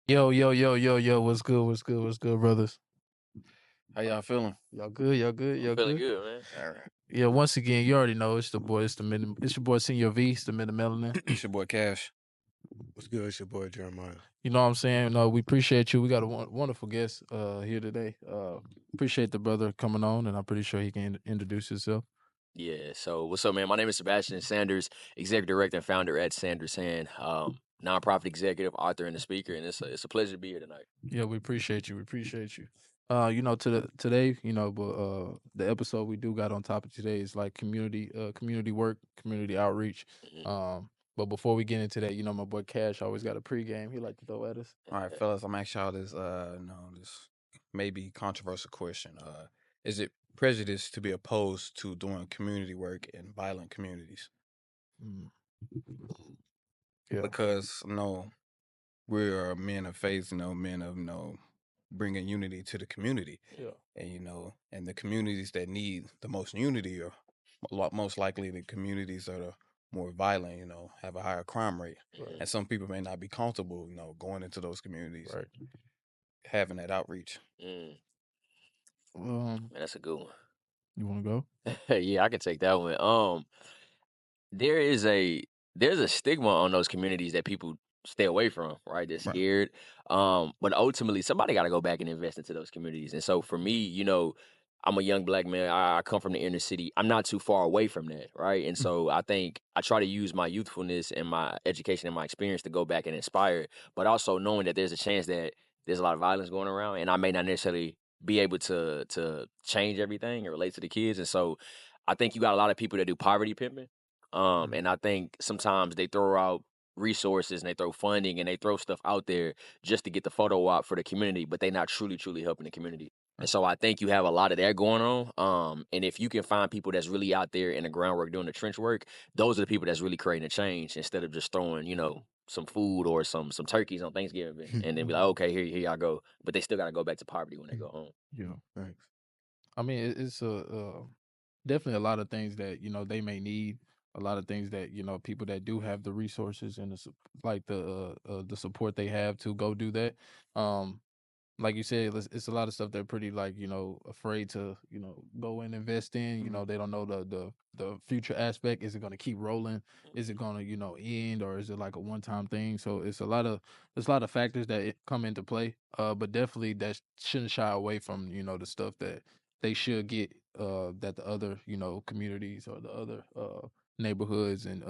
Yo, yo, yo, yo, yo, what's good? What's good? What's good, brothers? How y'all feeling? Y'all good? Y'all good? I'm Y'all feeling good? good, man. All right. Yeah, once again, you already know it's the boy, it's your boy Senior V, it's the Minute Melanin. It's your boy Cash. What's good? It's your boy Jeremiah. You know what I'm saying? No, we appreciate you. We got a wonderful guest here today. Appreciate the brother coming on, and I'm pretty sure he can introduce himself. Yeah. So what's up, man? My name is Sebastian Sanders, executive director and founder at Sanders Hand, nonprofit executive, author, and a speaker. And it's a pleasure to be here tonight. Yeah, we appreciate you. We appreciate you. Today, but the episode we do got on topic today is like community work, community outreach. Mhm. But before we get into that, my boy Cash always got a pregame he like to throw at us. All right, fellas, I'm asking y'all this this maybe controversial question. Is it prejudice to be opposed to doing community work in violent communities? Mm. Yeah, Because we are men of faith, men of bringing unity to the community. yeah, And and the communities that need the most unity are most likely the communities that are more violent, have a higher crime rate. right, And some people may not be comfortable, going into those communities, right. having that outreach. Mm. Um, Man, that's a good one. you want to go? Yeah, I can take that one. There is there's a stigma on those communities that people stay away from, right? They're Right. scared. But ultimately somebody gotta go back and invest into those communities. And so for me, I'm a young black man. I come from the inner city. I'm not too far away from that, right? And so I think I try to use my youthfulness and my education and my experience to go back and inspire, but also knowing that there's a chance that there's a lot of violence going around and I may not necessarily be able to change everything and relate to the kids. And so I think you got a lot of people that do poverty pimping. And I think sometimes they throw out resources and they throw funding and they throw stuff out there just to get the photo op for the community, but they're not truly helping the community. And so I think you have a lot of that going on. And if you can find people that's really out there in the groundwork doing the trench work, those are the people that's really creating a change instead of just throwing, some food or some turkeys on Thanksgiving and then be like, okay, here y'all go. But they still gotta go back to poverty when they go home. Yeah. Thanks. I mean, it's definitely a lot of things that they may need. A lot of things that people that do have the resources and the support they have to go do that. Um, like you said, it's a lot of stuff they're pretty like afraid to go and invest in. They don't know the future aspect. Is it going to keep rolling? Is it going to end, or is it like a one time thing? So there's a lot of factors that come into play. But definitely that shouldn't shy away from the stuff that they should get. That the other communities or the other neighborhoods and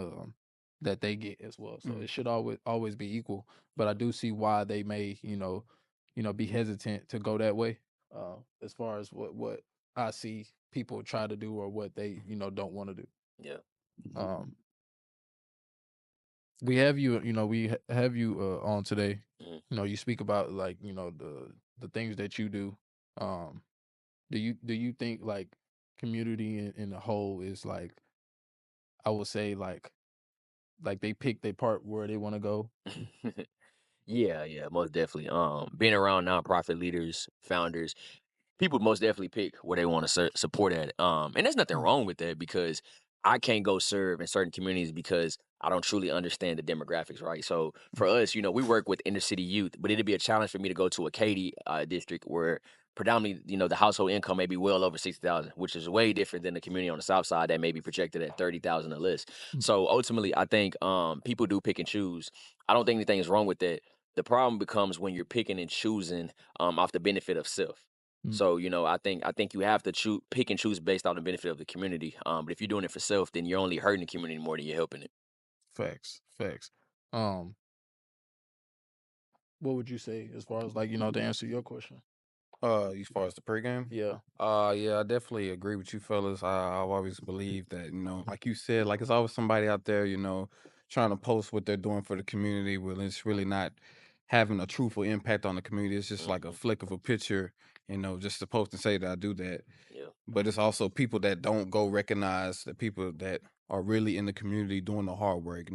that they get as well. So it should always be equal. But I do see why they may be hesitant to go that way. As far as what I see people try to do or what they don't want to do. Yeah. Um, we have you, have you on today. Mhm. You speak about like the things that you do. Um, do you think like community in the whole is like I would say like they pick their part where they want to go. Yeah, most definitely. Being around nonprofit leaders, founders, people most definitely pick where they want to support at. And there's nothing wrong with that because I can't go serve in certain communities because I don't truly understand the demographics, right? So for us, we work with inner city youth, but it'd be a challenge for me to go to a Katy district where predominantly, the household income may be well over 60,000, which is way different than the community on the south side that may be projected at 30,000 or less. So ultimately, I think people do pick and choose. I don't think anything is wrong with that. The problem becomes when you're picking and choosing off the benefit of self. Mm. So I think you have to pick and choose based on the benefit of the community. But if you're doing it for self, then you're only hurting the community more than you're helping it. Facts. Um, what would you say as far as like to answer your question? As far as the pregame, Yeah. yeah, I definitely agree with you, fellas. I've always believed that, like you said, like it's always somebody out there, trying to post what they're doing for the community, when it's really not having a truthful impact on the community. It's just like a flick of a picture, just supposed to say that I do that. Yeah. But it's also people that don't go recognize the people that are really in the community doing the hard work,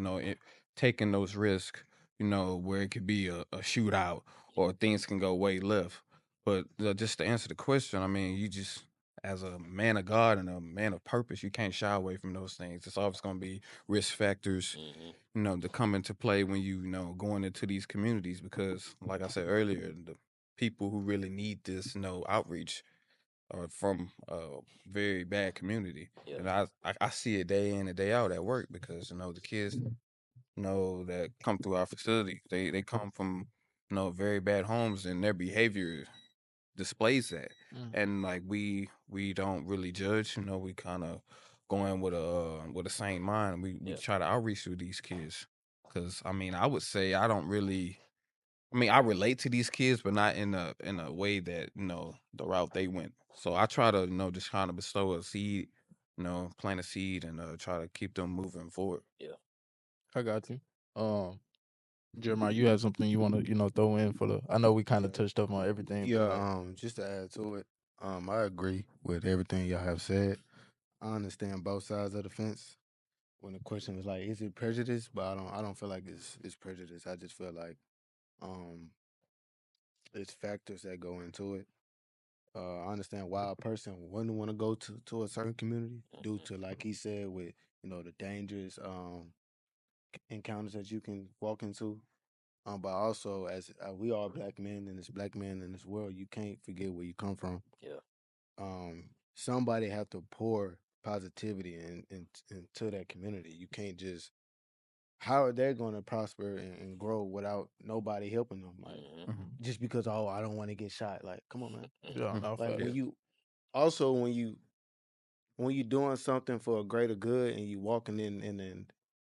taking those risks, where it could be a shootout or things can go way left. But just to answer the question, I mean, you just as a man of God and a man of purpose, you can't shy away from those things. It's always going to be risk factors, to come into play when going into these communities because, like I said earlier, the people who really need this, outreach are from a very bad community, Yeah. and I see it day in and day out at work because the kids that come through our facility, they come from very bad homes and their behavior displays that. And like we don't really judge, we kind of go in with a sane mind. We Yeah. try to outreach to these kids because I would say I don't really. I relate to these kids, but not in a way that the route they went. So I try to just kind of bestow a seed, plant a seed, and try to keep them moving forward. Yeah. I got you. Jeremiah, you have something you want to throw in for the? I know we kind of Yeah. touched up on everything. But Yeah, like, just to add to it, I agree with everything y'all have said. I understand both sides of the fence. When the question was like, is it prejudice? But I don't feel like it's prejudice. I just feel like um it's factors that go into it. I understand why a person wouldn't want to go to a certain community due to, like he said, with the dangerous encounters that you can walk into. But also, as we are black men and this black man in this world, you can't forget where you come from. Yeah. Somebody have to pour positivity into that community. You can't just how are they going to prosper and grow without nobody helping them? Like just because I don't want to get shot. Like come on, man. yeah, no Like facts. when you also when you doing something for a greater good and you walking in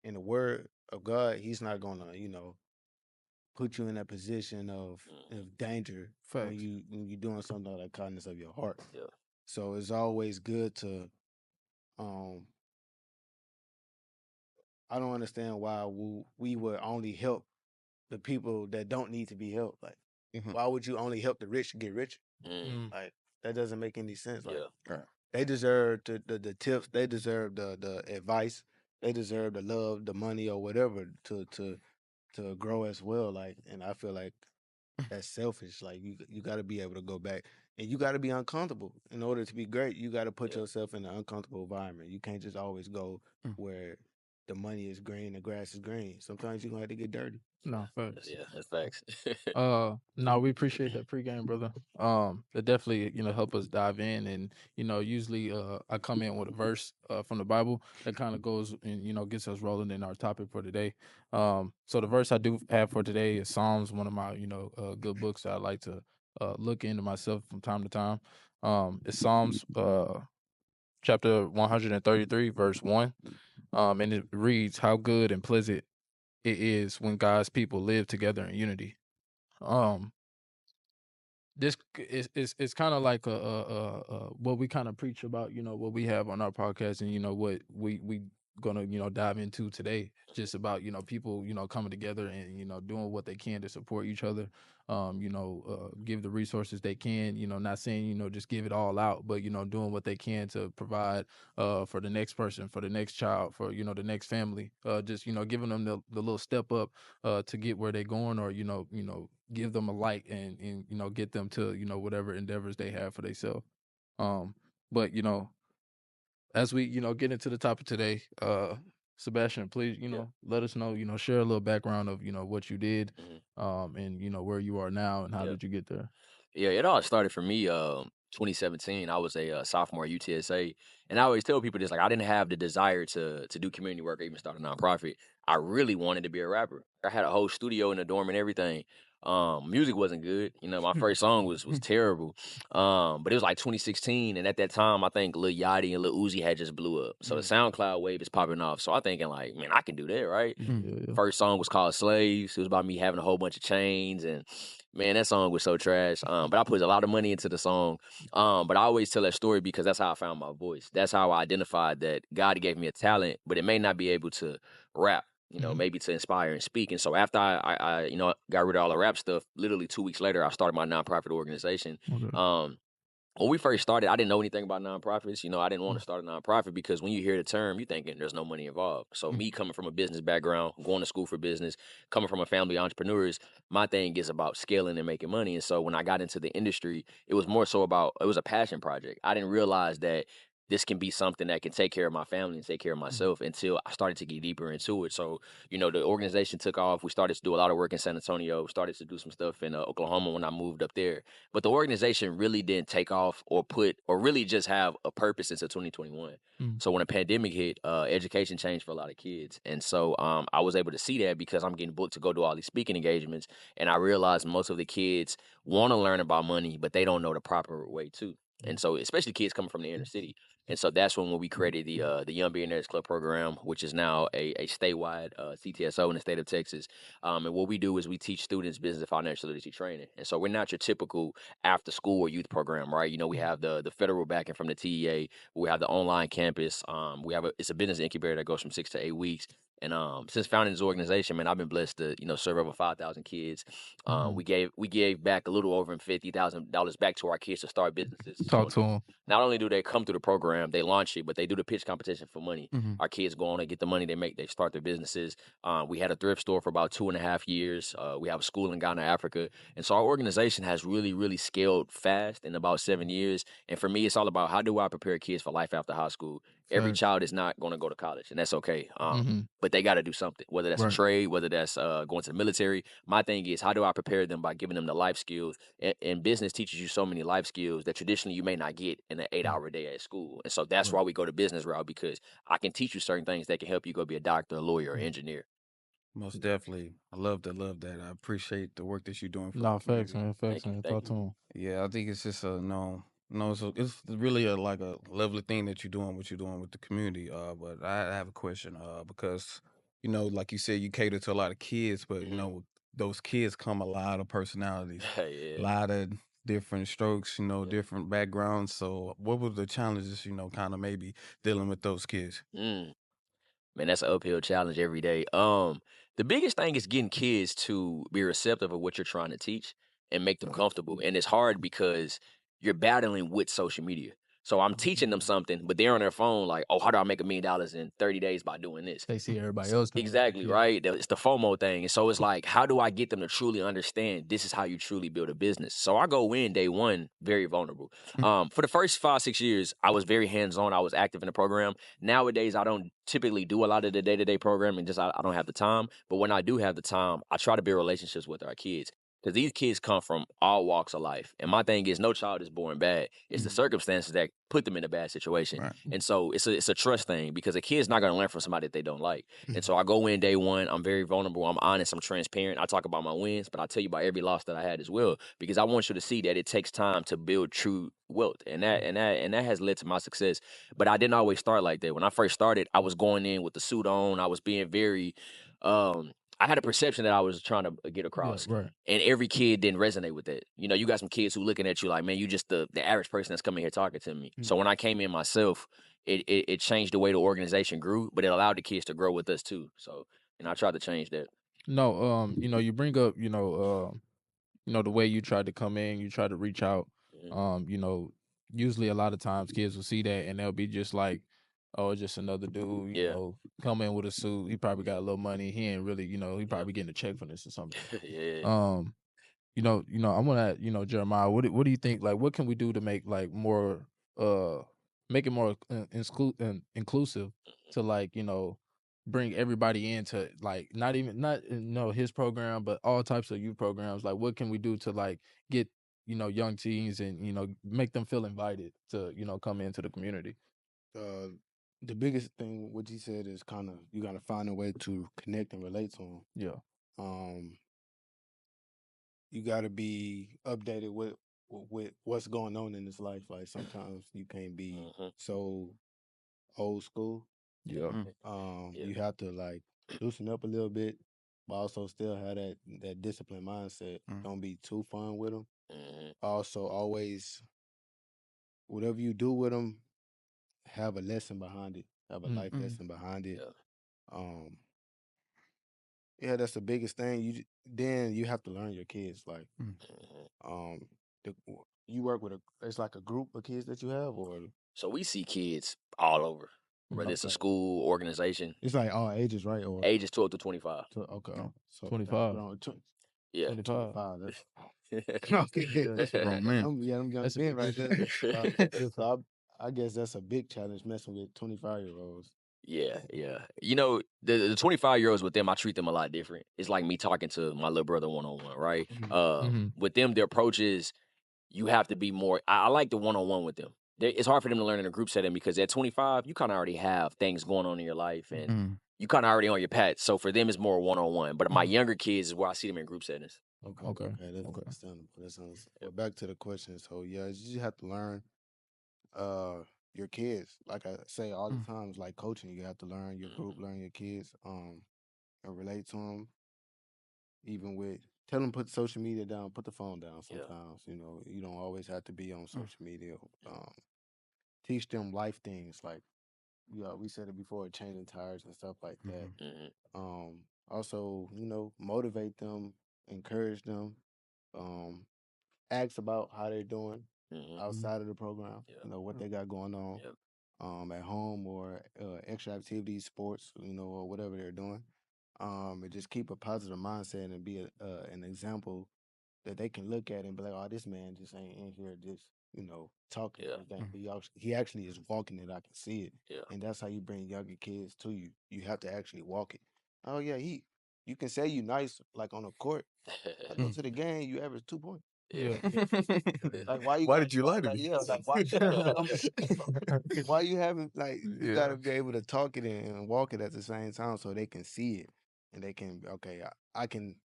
the word of God, He's not gonna put you in that position of danger when Facts. you're doing something out of the kindness of your heart. Yeah. So it's always good to um I don't understand why we would only help the people that don't need to be helped. Like why would you only help the rich get richer? Like that doesn't make any sense. Like Yeah. they deserve the tips, they deserve the advice, they deserve the love, the money or whatever to grow as well. Like and I feel like that's selfish. Like you got to be able to go back, and you got to be uncomfortable in order to be great. You got to put Yeah. yourself in an uncomfortable environment. You can't just always go where the money is green, the grass is green. Sometimes you're gonna have to get dirty. No facts. Yeah. That's facts. No, we appreciate that pregame, brother. That definitely, help us dive in. And, usually I come in with a verse from the Bible that kind of goes and, gets us rolling in our topic for today. So the verse I do have for today is Psalms, one of my, good books that I like to look into myself from time to time. It's Psalms chapter 133, verse 1. And it reads, "How good and pleasant it is when God's people live together in unity." Um, this is kind of like what we kind of preach about, what we have on our podcast, and what we gonna dive into today, just about people coming together and doing what they can to support each other, give the resources they can, not saying just give it all out, but doing what they can to provide for the next person, for the next child, for the next family, just giving them the little step up to get where they're going, or give them a light, and get them to whatever endeavors they have for themselves. But as we get into the topic today, Sebastian, please let us know, share a little background of what you did, and where you are now and how Yeah. did you get there. Yeah, it all started for me 2017. I was a sophomore at UTSA, and I always tell people this, like I didn't have the desire to do community work or even start a nonprofit. I really wanted to be a rapper. I had a whole studio in the dorm and everything. Music wasn't good. My first song was terrible. But it was like 2016, and at that time, I think Lil Yachty and Lil Uzi had just blew up. So the SoundCloud wave is popping off. So I'm thinking like, man, I can do that, right? Yeah. First song was called Slaves. It was about me having a whole bunch of chains, and man, that song was so trash. But I put a lot of money into the song. But I always tell that story because that's how I found my voice. That's how I identified that God gave me a talent, but it may not be able to rap. Maybe to inspire and speak. And so after I got rid of all the rap stuff, literally 2 weeks later, I started my nonprofit organization. Okay. when we first started, I didn't know anything about nonprofits. You know, I didn't want Mm, to start a nonprofit because when you hear the term, you thinking there's no money involved. So mm, me coming from a business background, going to school for business, coming from a family of entrepreneurs, my thing is about scaling and making money. And so when I got into the industry, it was more so about it was a passion project. I didn't realize that this can be something that can take care of my family and take care of mm, myself until I started to get deeper into it. So, you know, the organization took off. We started to do a lot of work in San Antonio, started to do some stuff in Oklahoma when I moved up there, but the organization really didn't take off or put or really just have a purpose until 2021. mm, So when the pandemic hit, education changed for a lot of kids, and so I was able to see that because I'm getting booked to go do all these speaking engagements, and I realized most of the kids want to learn about money, but they don't know the proper way to. mm, And so, especially kids coming from the inner city, and so that's when we created the Young Billionaires Club program, which is now a statewide CTSO in the state of Texas. And what we do is we teach students business and financial literacy training, and so we're not your typical after school or youth program, right? You know, we mm. have the federal backing from the TEA. We have the online campus. We have it's a business incubator that goes from 6 to 8 weeks. And since founding this organization, man, I've been blessed to serve over 5,000 kids. Mhm. We gave back a little over $50,000 back to our kids to start businesses. Talk So to him. not only do they come through the program, they launch it, but they do the pitch competition for money. Mhm. Our kids go on and get the money they start their businesses. We had a thrift store for about 2.5 years. We have a school in Ghana, Africa. And so our organization has really, really scaled fast in about 7 years. And for me, it's all about how do I prepare kids for life after high school? Every Facts. child is not going to go to college, and that's okay. Mhm. But they got to do something, whether that's a Right. trade, whether that's going to the military. My thing is, how do I prepare them by giving them the life skills? And business teaches you so many life skills that traditionally you may not get in an eight Mm, hour day at school. And so that's right. why we go to business route, because I can teach you certain things that can help you go be a doctor, a lawyer, or Mm. engineer. Most definitely. I love that. Love that. I appreciate the work that you're doing for the Nah, facts, community. man. Facts, Thank you. man. Thank Talk you. to him. Yeah, I think it's just a no. So it's really a like a lovely thing that you're doing, what you're doing with the community. But I have a question. Because like you said, you cater to a lot of kids, but Hmm. with those kids come a lot of personalities, a Yeah. lot of different strokes, Yeah. different backgrounds. So what were the challenges, kind of maybe dealing with those kids? Mm. Man, that's an uphill challenge every day. The biggest thing is getting kids to be receptive of what you're trying to teach and make them comfortable. And it's hard because you're battling with social media. So I'm teaching them something, but they're on their phone like, oh, how do I make $1 million in 30 days by doing this? They see everybody else doing it. Exactly, Yeah. right? It's the FOMO thing. And so it's like, how do I get them to truly understand this is how you truly build a business? So I go in day one very vulnerable. For the first 5, 6 years, I was very hands on. I was active in the program. Nowadays, I don't typically do a lot of the day to day programming. Just I don't have the time. But when I do have the time, I try to build relationships with our kids. Because these kids come from all walks of life. And my thing is, no child is born bad. It's the Mhm. circumstances that put them in a bad situation. Right. And so it's a trust thing, because a kid's not going to learn from somebody that they don't like. And Mhm. so I go in day one. I'm very vulnerable. I'm honest. I'm transparent. I talk about my wins, but I tell you about every loss that I had as well, because I want you to see that it takes time to build true wealth, and that has led to my success. But I didn't always start like that. When I first started, I was going in with the suit on. I was being very. I had a perception that I was trying to get Yeah. across. Right. And every kid didn't resonate with that. You got some kids who looking at you like, man, you just the average person that's coming here talking to me. Mhm. So when I came in myself, it changed the way the organization grew, but it allowed the kids to grow with us too. So, I tried to change that. No. You bring up. The way you tried to come in. You try to reach out. Mhm. Um. You know. Usually, a lot of times, kids will see that and they'll be just like, "Oh, it's just another dude." Yeah. Come in with a suit. He probably got a little money. He ain't really. He Yeah. probably getting a check for this or something. Yeah. Um. I want to, Jeremiah, what do you think? Like, what can we do to make like more, make it more inclusive to like, bring everybody into like not even not his program, but all types of youth programs. Like, what can we do to like get young teens and make them feel invited to come into the community? Uh, the biggest thing what you said is kind of you got to find a way to connect and relate to them. Yeah, Um, you got to be updated with what's going on in this life. Like sometimes you can't be Hmm. so old school. yeah, Mm. Yeah. You have to like loosen up a little bit, but also still have that disciplined mindset. Mm. Don't be too fun with them. Hmm. Also, always whatever you do with them, have a lesson behind it. Have a mm, life Mm. lesson behind it. Yeah. Um, yeah, that's the biggest thing. Then you have to learn your kids. Like, Mm. Hmm. um, you work with it's like a group of kids that you have, or So we see kids all over, whether it's a okay, school, organization, it's like all ages, right? Or ages 12 to 25. okay, so 25. grown, Yeah. 25. 25. That's okay. That's a grown man. I'm young That's a men big right there. difference. So I guess that's a big challenge messing with 25-year-olds. Yeah, yeah. You know, the 25-year-olds with them, I treat them a lot different. It's like me talking to my little brother one on one, right? Mhm. With them, the approach is you have to be more. I like the one on one with them. It's hard for them to learn in a group setting because at 25, you kind of already have things going on in your life and Mm. you kind of already on your path. So for them, it's more one on one. But my younger kids is where I see them in group settings. Okay, that's Okay. understandable. But back to the question. So yeah, you just have to learn uh your kids. Like I say all the time, it's like coaching. You have to learn your group, learn your kids, and relate to them. Even with tell them put social media down, put the phone down. Yeah. Sometimes you don't always have to be on social media. Teach them life things like we said it before, changing tires and stuff like that. hmm Also, motivate them, encourage them, um, ask about how they're doing hmm outside of the program. Yeah. What they got going on, Yep. at home or extra activities, sports, or whatever they're doing. And just keep a positive mindset and be an example that they can look at and be like, oh, this man just ain't in here just, talking Yeah. everything. He actually is walking it. I can see it. Yeah. And that's how you bring younger kids to you. You have to actually walk it. Oh yeah, you can say you nice like on a court. I go to the game, you average 2 points. Yeah. Like why you Why gotta did you lie to like me? yeah, like why you gotta why you having like you Yeah. gotta be able to talk it and walk it at the same time so they can see it and they can okay, I can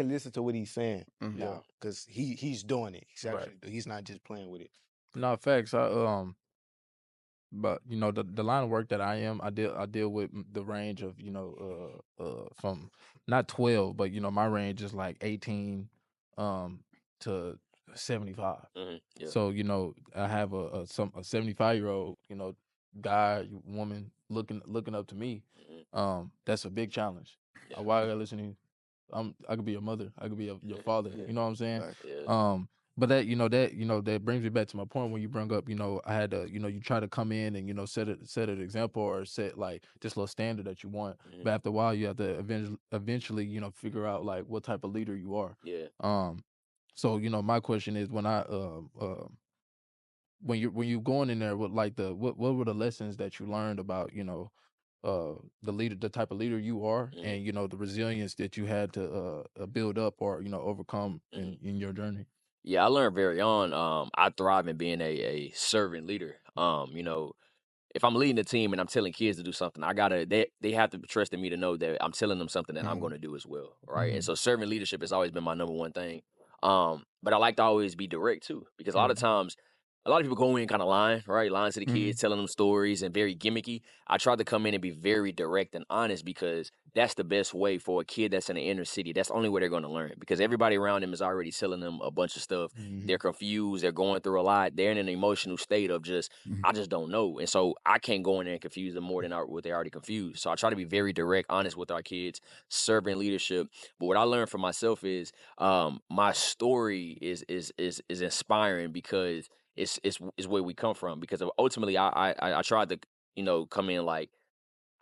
listen to what he's saying Mhm. Yeah. now because he's doing it. He's Right. actually he's not just playing with it. No facts. But the line of work that I deal with the range of from not 12, but my range is like 18 to 75. Yeah. So I have a 75-year-old guy woman looking up to me. hmm That's a big challenge. Yeah. Why I gotta listen to you? I could be your mother. I could be your father. Yeah. You know what I'm saying? Like, Yeah. But that brings me back to my point when you bring up, I had to, you try to come in and, set an example or set like this little standard that you want. hmm But after a while, you have to eventually, figure out like what type of leader you are. Yeah. So, my question is when you going in there with like what were the lessons that you learned about, the type of leader you are hmm and, the resilience that you had to build up or, overcome hmm in your journey? Yeah, I learned very on. I thrive in being a servant leader. If I'm leading a team and I'm telling kids to do something, they have to trust in me to know that I'm telling them something that I'm going to do as well, right? And Mhm. so servant leadership has always been my number one thing. But I like to always be direct too, because a lot of times, a lot of people go in kind of lying, right? Lying to the kids, telling them stories, and very gimmicky. I try to come in and be very direct and honest because that's the best way for a kid that's in the inner city. That's the only way they're going to learn because everybody around them is already telling them a bunch of stuff. They're confused. They're going through a lot. They're in an emotional state of just I just don't know. And so I can't go in there and confuse them more than what they're already confused. So I try to be very direct, honest with our kids, servant leadership. But what I learned for myself is my story is inspiring because it's where we come from. Because ultimately I tried to, come in like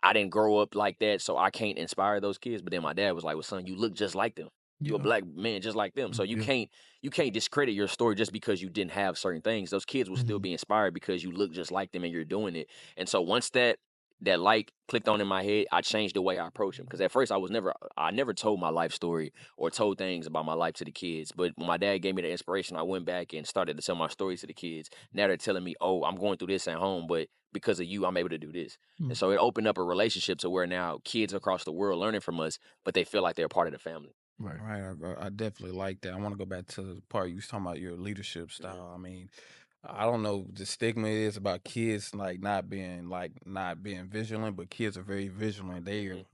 I didn't grow up like that, so I can't inspire those kids. But then my dad was like, "Well, son, you look just like them. You a Yeah. black man just like them. So Yeah. you can't discredit your story just because you didn't have certain things. Those kids will still be inspired because you look just like them and you're doing it. And so once that light clicked on in my head, I changed the way I approach them. Because at first I never told my life story or told things about my life to the kids. But when my dad gave me the inspiration, I went back and started to tell my stories to the kids. Now they're telling me, "Oh, I'm going through this at home, but because of you, I'm able to do this." And so it opened up a relationship to where now kids across the world learning from us, but they feel like they're part of the family. Right. Right. I definitely like that. I want to go back to the part you was talking about your leadership style. I mean, I don't know the stigma it is about kids not being vigilant, but kids are very vigilant. They're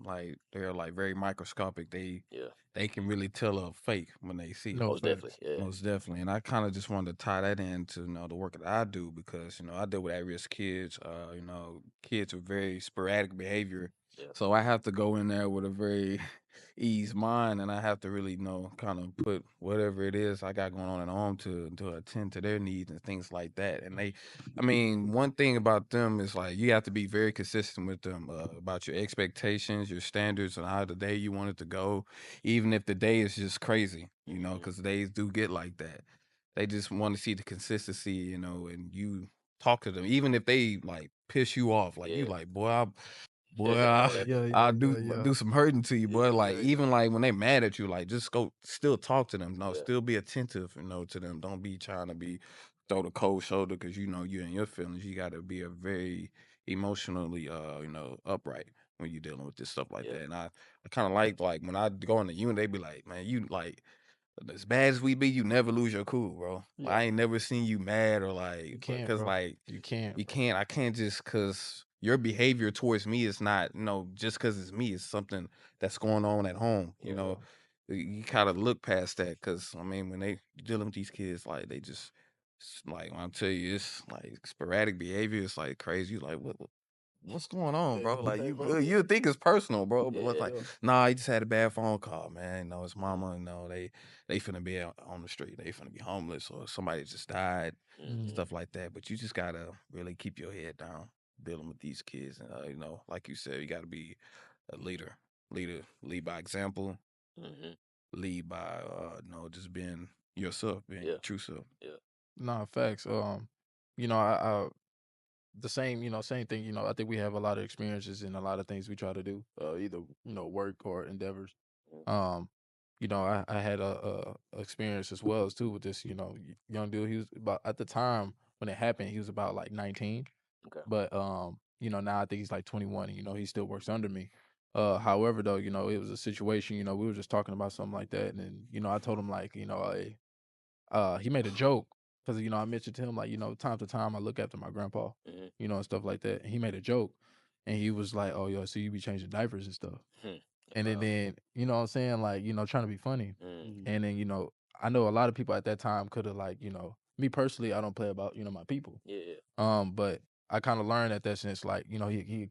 very microscopic. Yeah, They can really tell a fake when they see it. No most definitely. facts. Yeah. Most definitely. And I kind of just wanted to tie that into, the work that I do because, I deal with at-risk kids. Kids with very sporadic behavior. So I have to go in there with a very eased mind, and I have to really, kind of put whatever it is I got going on at home to attend to their needs and things like that. And I mean, one thing about them is like you have to be very consistent with them about your expectations, your standards, and how the day you want it to go, even if the day is just crazy, because days do get like that. They just want to see the consistency, and you talk to them, even if they like piss you off, like you Yeah. like, boy, boy, Yeah, I'll yeah, do yeah, yeah. do some hurting to you, boy. Like Yeah. even like when they mad at you, like just go still talk to them. No, Yeah. still be attentive, to them. Don't be trying to be throw the cold shoulder because you're in your feelings. You got to be a very emotionally, upright when you're dealing with this stuff like Yeah. that. And I kind of like when I go in the unit, they be like, man, you like as bad as we be, you never lose your cool, bro. Yeah. I ain't never seen you mad or You like, can't, because bro. like You can't, you bro. can't. I can't just because your behavior towards me is not, just because it's me. It's something that's going on at home. Yeah. You kind of look past that because I mean, when they dealing with these kids, like they just like when I tell you, it's like sporadic behavior. It's like crazy. You like what's going on, Yeah, bro? Like okay, bro. you think it's personal, bro, but it's Yeah. like, Yeah. nah, he just had a bad phone call, man. His Mm, mama, they finna be out on the street. They finna be homeless or somebody just died, mhm. Mhm. stuff like that. But you just gotta really keep your head down dealing with these kids. And like you said, you gotta be a leader. Lead by example, Mhm. lead by just being yourself, being Yeah. your true self. Yeah. Nah, facts. I the same, same thing. I think we have a lot of experiences in a lot of things we try to do, either work or endeavors. Mm, Um, I had a experience as well as too with this, young dude. He was about at the time when it happened, he was about like 19. okay. But now I think he's like 21. And, he still works under me. However, though, it was a situation. We were just talking about something like that, and then, I told him like, he made a joke because I mentioned to him like time to time I look after my grandpa, Mhm. and stuff like that. And he made a joke, and he was like, "Oh, yo, so you be changing diapers and stuff." Hmm. And then, Wow. what I'm saying, like trying to be funny. Mm. Mhm. And then I know a lot of people at that time could have like me personally, I don't play about my people. Yeah. Yeah. But I kind of learned at that sense, like, he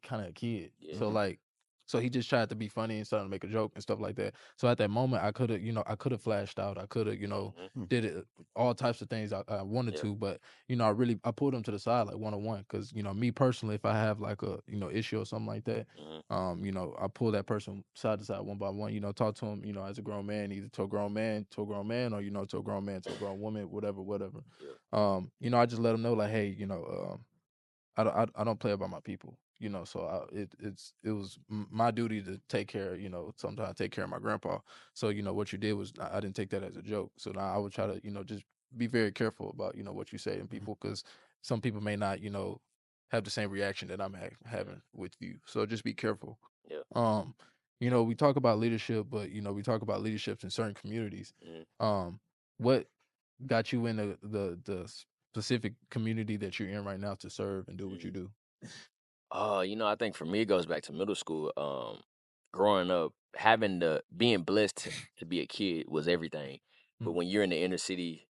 kind of a kid. Yeah. So like, so he just tried to be funny and started to make a joke and stuff like that. So at that moment, I could have, I could have flashed out. I could have, Mhm. Hmm. did it all types of things I wanted Yeah. to. But I pulled him to the side like one on one because me personally, if I have like a issue or something like that, Mhm. I pull that person side to side one by one. Talk to him, as a grown man, either to a grown man, or to a grown man, to a grown woman, whatever. Yeah. I just let him know like, hey, I don't play about my people, so it was my duty to take care, sometimes take care of my grandpa. So, what you did was I didn't take that as a joke. So now I would try to, just be very careful about, what you say to Mhm. people because some people may not, have the same reaction that I'm Mhm. having with you. So just be careful. Yeah. Um, we talk about leadership, but we talk about leaderships in certain communities. Mhm. What got you in the specific community that you're in right now to serve and do what you Mhm. do? I think for me it goes back to middle school. Growing up, having the being blessed to be a kid was everything. But Mm, when you're in the inner city,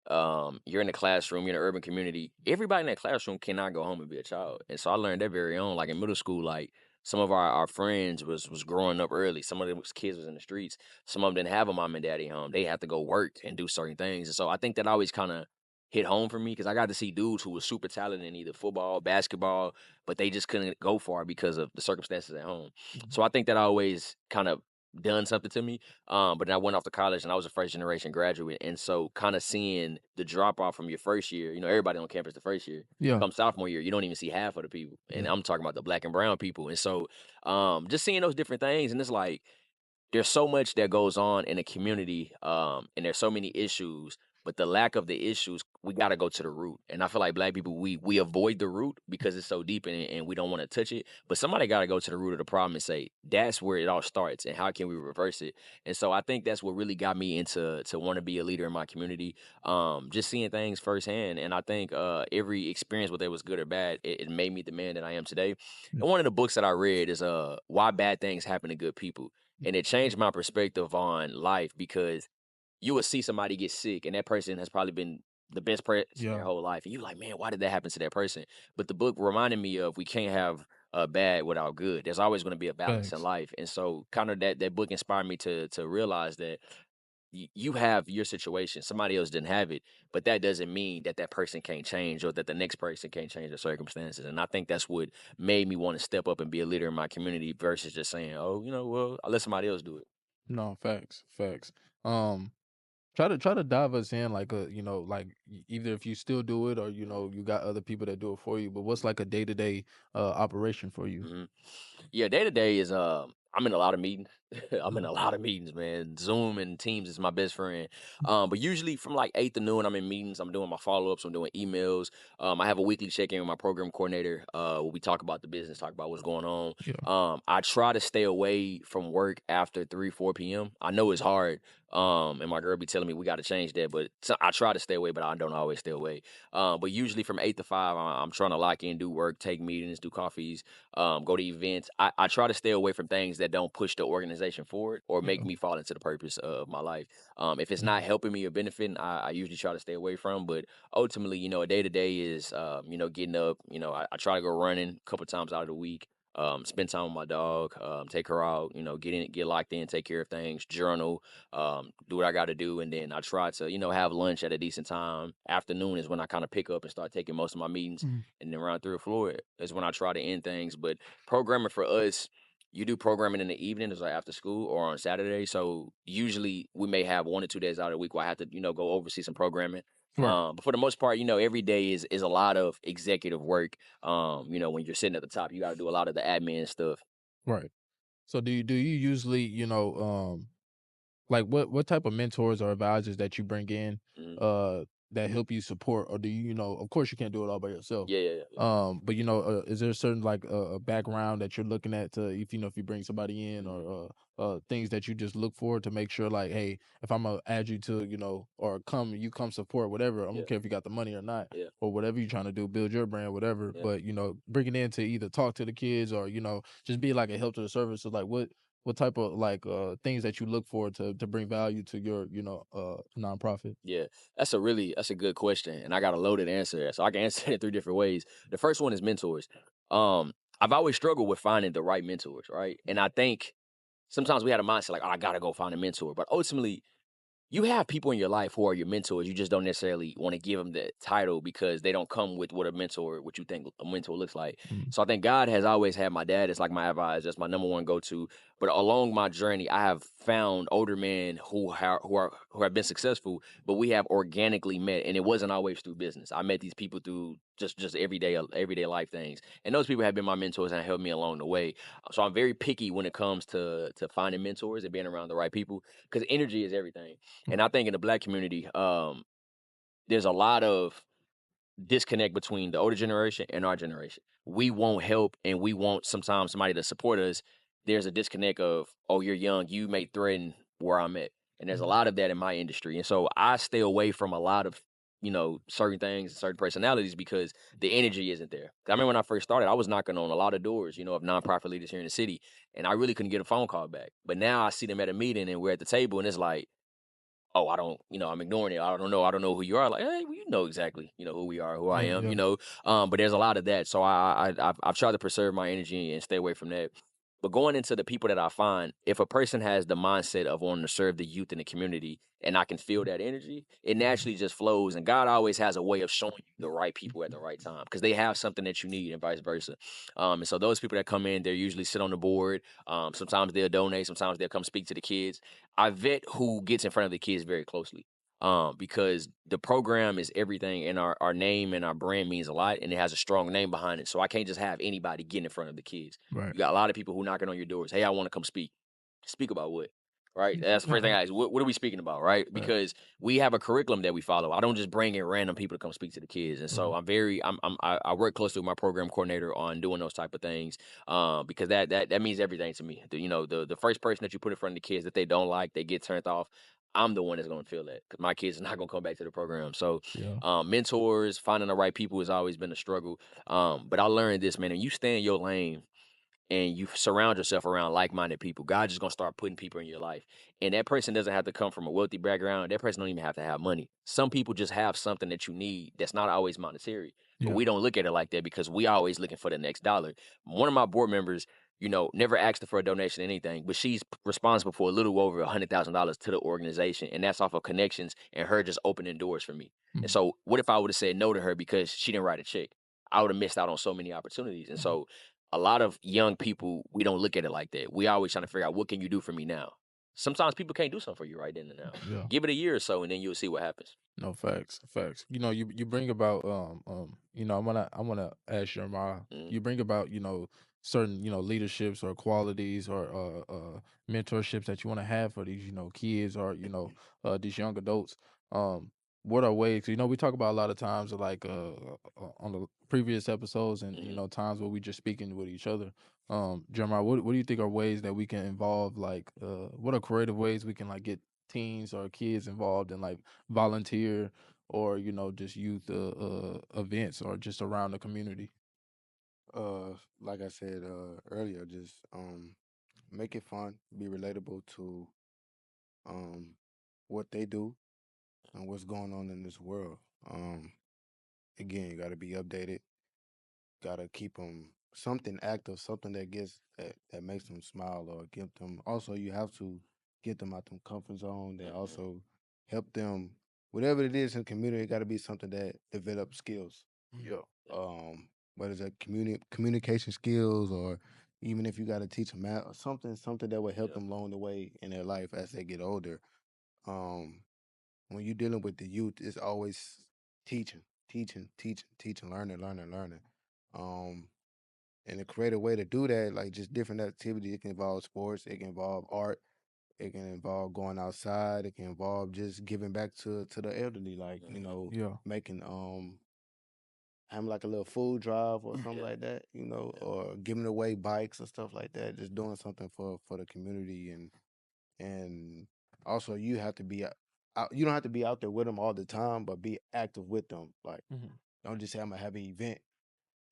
you're in the classroom, you're in an urban community. Everybody in that classroom cannot go home and be a child. And so I learned that very on. Like in middle school, like some of our friends was growing up early. Some of them kids was in the streets. Some of them didn't have a mom and daddy home. They had to go work and do certain things. And so I think that always kind of hit home for me because I got to see dudes who were super talented in either football, basketball, but they just couldn't go far because of the circumstances at home. mm, So I think that always kind of done something to me. But then I went off to college and I was a first generation graduate. And so kind of seeing the drop off from your first year, everybody on campus the first year. yeah, Come sophomore year, you don't even see half of the people. And yeah, I'm talking about the black and brown people. And so just seeing those different things, and it's like there's so much that goes on in a community, and there's so many issues, but the lack of the issues, we got to go to the root. And I feel like black people, we avoid the root because it's so deep and we don't want to touch it. But somebody got to go to the root of the problem and say that's where it all starts, and how can we reverse it? And so I think that's what really got me into to want to be a leader in my community. Just seeing things firsthand, and I think every experience, whether it was good or bad, it made me the man that I am today. mm, And one of the books that I read is Why Bad Things Happen to Good People, and it changed my perspective on life because you would see somebody get sick and that person has probably been the best person their yeah, whole life. And you're like, man, why did that happen to that person? But the book reminded me of we can't have bad without good. There's always going to be a balance in Facts. life, and so kind of that book inspired me to realize that you have your situation. Somebody else didn't have it, but that doesn't mean that that person can't change or that the next person can't change their circumstances. And I think that's what made me want to step up and be a leader in my community versus just saying, "Oh, well, I'll let somebody else do it." No, facts, facts. Um, try to dive us in like like either if you still do it or you got other people that do it for you. But what's like a day to day operation for you? Mhm. Yeah, day to day is I'm in a lot of meetings. I'm in a lot of meetings, man. Zoom and Teams is my best friend. But usually from like 8 to noon, I'm in meetings. I'm doing my follow ups. I'm doing emails. I have a weekly check in with my program coordinator. Where we talk about the business, talk about what's going on. Yeah, I try to stay away from work after 3, 4 p.m. I know it's hard. And my girl be telling me we got to change that, but I try to stay away, but I don't always stay away. But usually from 8 to 5, I'm trying to lock in, do work, take meetings, do coffees, go to events. I try to stay away from things that don't push the organization forward or make yeah, me fall into the purpose of my life. If it's not helping me or benefiting, I usually try to stay away from. But ultimately, a day to day is, getting up. I try to go running a couple times out of the week. Spend time with my dog, take her out, get locked in, take care of things, journal, do what I got to do, and then I try to, have lunch at a decent time. Afternoon is when I kind of pick up and start taking most of my meetings, Mhm. and then around 3 or 4 is when I try to end things. But programming for us, you do programming in the evening, is like after school or on Saturday. So usually we may have 1 or 2 days out of the week where I have to, go oversee some programming. Right, But for the most part, every day is a lot of executive work. When you're sitting at the top, you got to do a lot of the admin stuff. right. So do you usually like what type of mentors or advisors that you bring in Mhm. uh that help you support, or do of course you can't do it all by yourself. Yeah, yeah, yeah. But is there a certain like a background that you're looking at to if you bring somebody in, Mhm. or things that you just look for to make sure like, hey, if I'm gonna add you to or come support whatever, I don't Yeah, care if you got the money or not, yeah, or whatever you're trying to do, build your brand, whatever. yeah. But bring it in to either talk to the kids or just be like a help to the service. So like what type of like things that you look for to bring value to your nonprofit? Yeah, that's a good question, and I got a loaded answer, so I can answer it in 3 different ways. The first one is mentors. I've always struggled with finding the right mentors, right? And I think sometimes we had a mindset like, "Oh, I gotta go find a mentor," but ultimately, you have people in your life who are your mentors. You just don't necessarily want to give them the title because they don't come with what you think a mentor looks like. Mm, So I think God has always had my dad as like my advisor, that's my number one go to. But along my journey, I have found older men who have been successful, but we have organically met, and it wasn't always through business. I met these people through just everyday life things, and those people have been my mentors and helped me along the way. So I'm very picky when it comes to finding mentors and being around the right people because energy is everything. mm, And I think in the black community, there's a lot of disconnect between the older generation and our generation. We want help and we want sometimes somebody to support us. There's a disconnect of, oh, you're young, you may threaten where I'm at. And there's a mm, lot of that in my industry. And so I stay away from a lot of, certain things, certain personalities because the energy isn't there. 'Cause I remember when I first started, I was knocking on a lot of doors, of nonprofit leaders here in the city, and I really couldn't get a phone call back. But now I see them at a meeting and we're at the table and it's like, oh, I don't, I'm ignoring it. I don't know who you are. Like, hey, well, you know exactly, who we are, who I yeah, am, yeah, But there's a lot of that. So I've tried to preserve my energy and stay away from that. But going into the people that I find, if a person has the mindset of wanting to serve the youth in the community and I can feel that energy, it mhm, naturally just flows. And God always has a way of showing you the right people at the right time because they have something that you need and vice versa. And so those people that come in, they usually sit on the board. Sometimes they'll donate, sometimes they'll come speak to the kids. I vet who gets in front of the kids very closely. Because the program is everything and our name and our brand means a lot and it has a strong name behind it. So I can't just have anybody get in front of the kids. right. You got a lot of people who knocking on your doors. Hey, I want to come speak. Speak about what? Right? That's the first thing I ask. What are we speaking about? Right? Right. Because we have a curriculum that we follow. I don't just bring in random people to come speak to the kids. And so Mhm. I work closely with my program coordinator on doing those type of things. Because that means everything to me. The first person that you put in front of the kids that they don't like, they get turned off. I'm the one that's gonna feel that because my kids are not gonna come back to the program. So, Yeah. mentors, finding the right people has always been a struggle. But I learned this, man. And you stay in your lane and you surround yourself around like-minded people, God just gonna start putting people in your life. And that person doesn't have to come from a wealthy background. That person don't even have to have money. Some people just have something that you need that's not always monetary. But Yeah. we don't look at it like that because we always looking for the next dollar. One of my board members, never asked her for a donation or anything, but she's responsible for a little over $100,000 to the organization, and that's off of connections and her just opening doors for me. And Mhm. so, what if I would have said no to her because she didn't write a check? I would have missed out on so many opportunities. And Mhm. so, a lot of young people, we don't look at it like that. We always trying to figure out what can you do for me now. Sometimes people can't do something for you right then and now. Yeah. Give it a year or so, and then you'll see what happens. No, facts, facts. You bring about I wanna ask Jeremiah. Mm, You bring about certain leaderships or qualities or mentorships that you want to have for these kids or these young adults. Um, what are ways? We talk about a lot of times like on the previous episodes and mhm, times where we just speaking with each other. Jeremiah, what do you think are ways that we can involve like what are creative ways we can like get teens or kids involved in like volunteer or just youth events or just around the community. Like I said earlier, just make it fun, be relatable to um what they do and what's going on in this world. Um, Again, you got to be updated. Got to keep them something active, something that that makes them smile or give them. Also, you have to get them out them comfort zone. That mhm, also help them. Whatever it is in the community, it got to be something that develops skills. Yeah. yeah, Whether it's communication skills or even if you got to teach them math or something that will help yeah, them along the way in their life as they get older. Um, when you're dealing with the youth, it's always teaching, teaching, learning. Um, and a creative way to do that, like just different activities. It can involve sports, it can involve art, it can involve going outside, it can involve just giving back to the elderly, like mhm, Yeah. making having like a little food drive or something yeah, like that, yeah, or giving away bikes and stuff like that. Just doing something for the community and also you have to be out, you don't have to be out there with them all the time, but be active with them. Like Hmm. don't just say I'm gonna have an event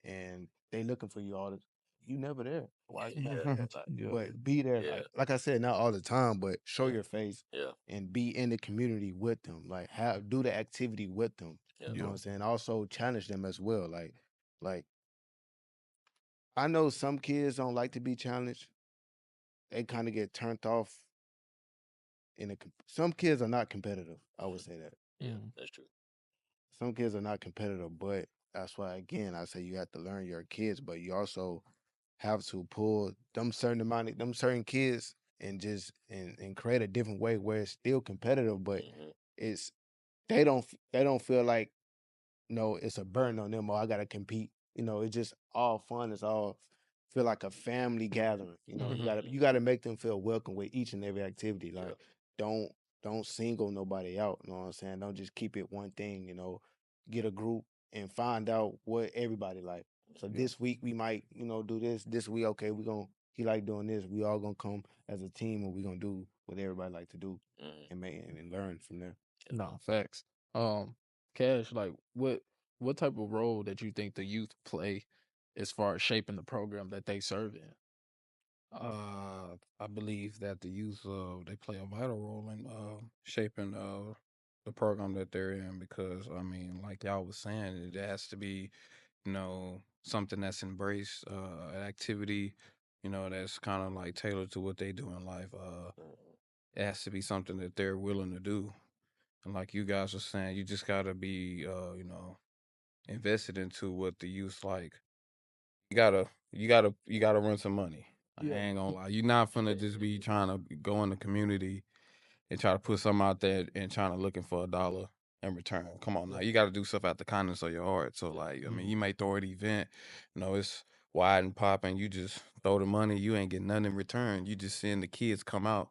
and they looking for you all the you never there. Why you yeah, mad at that? Like, Yeah. but be there. yeah, Like I said, not all the time, but show yeah, your face yeah, and be in the community with them. Like have do the activity with them. yeah, You know Yeah. what I'm saying? Also challenge them as well. Like I know some kids don't like to be challenged. They kind of get turned off some kids are not competitive. I would mhm, say that. yeah. Hmm. That's true. Some kids are not competitive, but that's why again I say you have to learn your kids, but you also have to pull them certain kids and just and create a different way where it's still competitive, but Mhm, it's they don't feel like no, it's a burden on them or I gotta compete. It's just all fun. It's all feel like a family gathering. Hmm. You mhm, gotta make them feel welcome with each and every activity. yeah, Like don't don't single nobody out. You know what I'm saying? Don't just keep it one thing, get a group and find out what everybody like. So Yeah. this week we might, do this. This week, okay, he like doing this. We all gonna come as a team and we gonna do what everybody like to do mhm, and learn from there. yeah. No, facts. Cash, like what type of role that you think the youth play as far as shaping the program that they serve in? I believe that the youth they play a vital role in shaping the program that they're in because I mean, like y'all was saying, it has to be something that's embraced, an activity, that's kind of like tailored to what they do in life. Mhm, It has to be something that they're willing to do. And like you guys were saying, you just gotta be invested into what the youth like. You gotta run some money. I Yeah. ain't gonna lie. You're not finna just be trying to go in the community and try to put something out there and trying to looking for a dollar in return. Come on now. Yeah. You gotta do stuff out the kindness of your heart. So yeah, like, I mean, Hmm. you may throw an event, it's wide and popping, you just throw the money, you ain't get nothing in return. You just seeing the kids come out,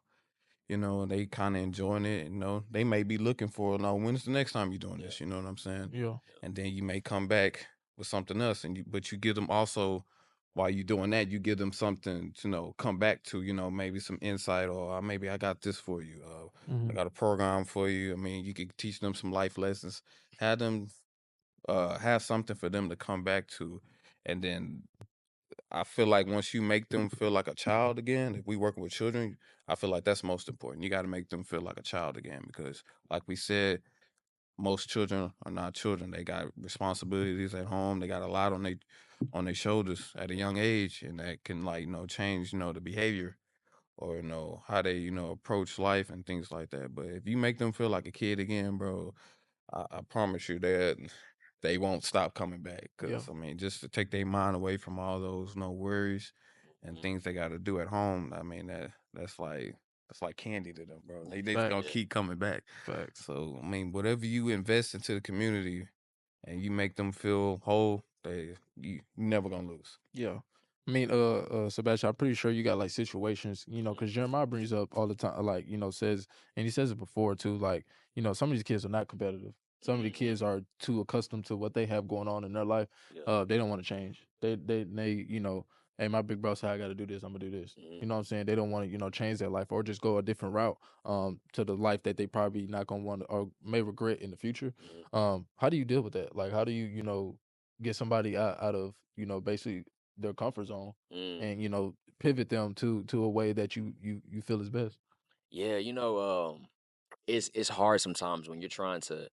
and they kind of enjoying it. They may be looking for, no, when's the next time you doing yeah, this? You know what I'm saying? Yeah. And then you may come back with something else, but you give them also while you doing that, you give them something to come back to. Maybe some insight or maybe I got this for you. I Hmm. got a program for you. I mean, you could teach them some life lessons. Have them have something for them to come back to, and then I feel like once you make them feel like a child again, if we working with children, I feel like that's most important. You got to make them feel like a child again because, like we said, most children are not children. They got responsibilities at home. They got a lot on their shoulders at a young age, and that can like change the behavior or how they approach life and things like that. But if you make them feel like a kid again, bro, I promise you that they won't stop coming back. Yeah, Cause I mean, just to take their mind away from all those worries and Mhm. things they got to do at home. I mean that's like candy to them, bro. They just gonna facts, Yeah. keep coming back. facts. So I mean, whatever you invest into the community and you make them feel whole, you never gonna lose. Yeah. I mean, Sebastian, I'm pretty sure you got like situations, because Jeremiah brings up all the time, like, says, and he says it before too, like, some of these kids are not competitive. Some of the Mhm. kids are too accustomed to what they have going on in their life. Yeah. They don't want to change. They, hey, my big bro said I got to do this. I'm gonna do this. Mhm. You know what I'm saying? They don't want to, change their life or just go a different route, to the life that they probably not gonna want to or may regret in the future. Mhm. How do you deal with that? Like, how do you, get somebody out of, basically their comfort zone Mm. and pivot them to a way that you feel is best. Yeah, it's hard sometimes when you're trying to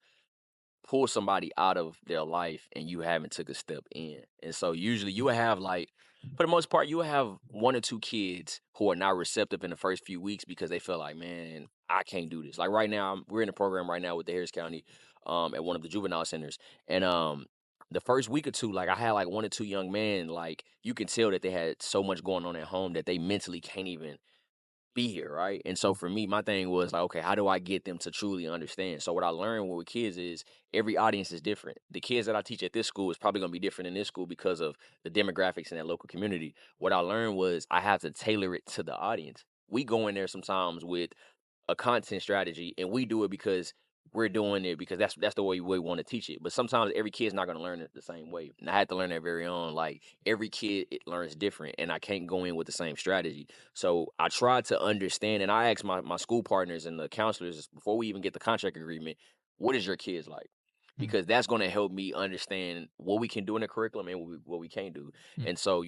pull somebody out of their life and you haven't took a step in. And so usually you will have like for the most part, you will have one or two kids who are not receptive in the first few weeks because they feel like, man, I can't do this. Like right now, we're in a program right now with the Harris County at one of the juvenile centers. And the first week or two, like I had like one or two young men, like you can tell that they had so much going on at home that they mentally can't even be here, right? And so for me, my thing was like, okay, how do I get them to truly understand? So what I learned with kids is every audience is different. The kids that I teach at this school is probably going to be different in this school because of the demographics in that local community. What I learned was I have to tailor it to the audience. We go in there sometimes with a content strategy and we do it because we're doing it because that's the way we want to teach it. But sometimes every kid's not going to learn it the same way. And I had to learn that very own. Like every kid it learns different and I can't go in with the same strategy. So I tried to understand and I asked my school partners and the counselors before we even get the contract agreement, what is your kids like? Mm, Because that's going to help me understand what we can do in the curriculum and what we can't do. mm, And so,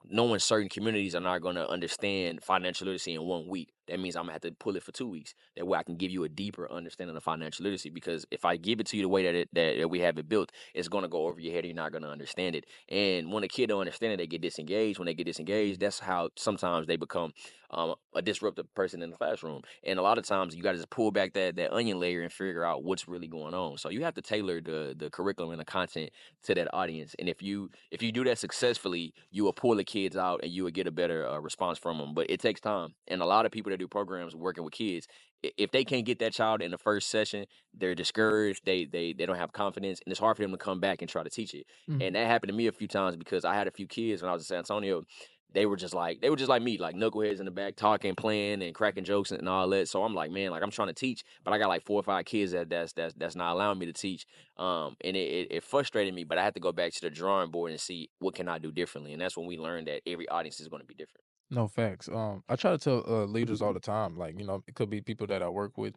knowing certain communities are not going to understand financial literacy in 1 week, that means I'm going to have to pull it for 2 weeks. That way I can give you a deeper understanding of financial literacy. Because if I give it to you the way that we have it built, it's going to go over your head and you're not going to understand it. And when a kid don't understand it, they get disengaged. When they get disengaged, that's how sometimes they become a disruptive person in the classroom. And a lot of times you got to just pull back that onion layer and figure out what's really going on. So you have to tailor the curriculum and the content to that audience. And if you do that successfully, you will pull the kids out and you will get a better response from them. But it takes time. And a lot of people that do programs working with kids, if they can't get that child in the first session, they're discouraged. They don't have confidence, and it's hard for them to come back and try to teach it. mm. And that happened to me a few times because I had a few kids when I was in San Antonio. They were just like me, like knuckleheads in the back, talking, playing, and cracking jokes and all that. So I'm like, man, like I'm trying to teach, but I got like 4 or 5 kids that's not allowing me to teach. And it frustrated me, but I had to go back to the drawing board and see what can I do differently. And that's when we learned that every audience is going to be different. No facts. I try to tell leaders all the time, like it could be people that I work with,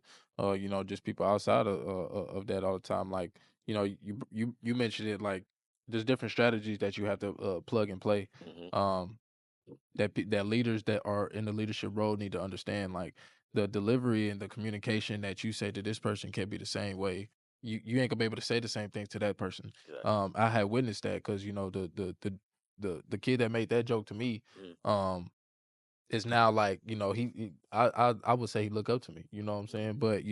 just people outside of that all the time. Like you mentioned it, like there's different strategies that you have to plug and play. Hmm. Um, that leaders that are in the leadership role need to understand, like the delivery and the communication that you say to this person can be the same way. You ain't gonna be able to say the same thing to that person. Exactly. I had witnessed that because the kid that made that joke to me. Mm, Um, is now like I would say he look up to me, you know what I'm saying, but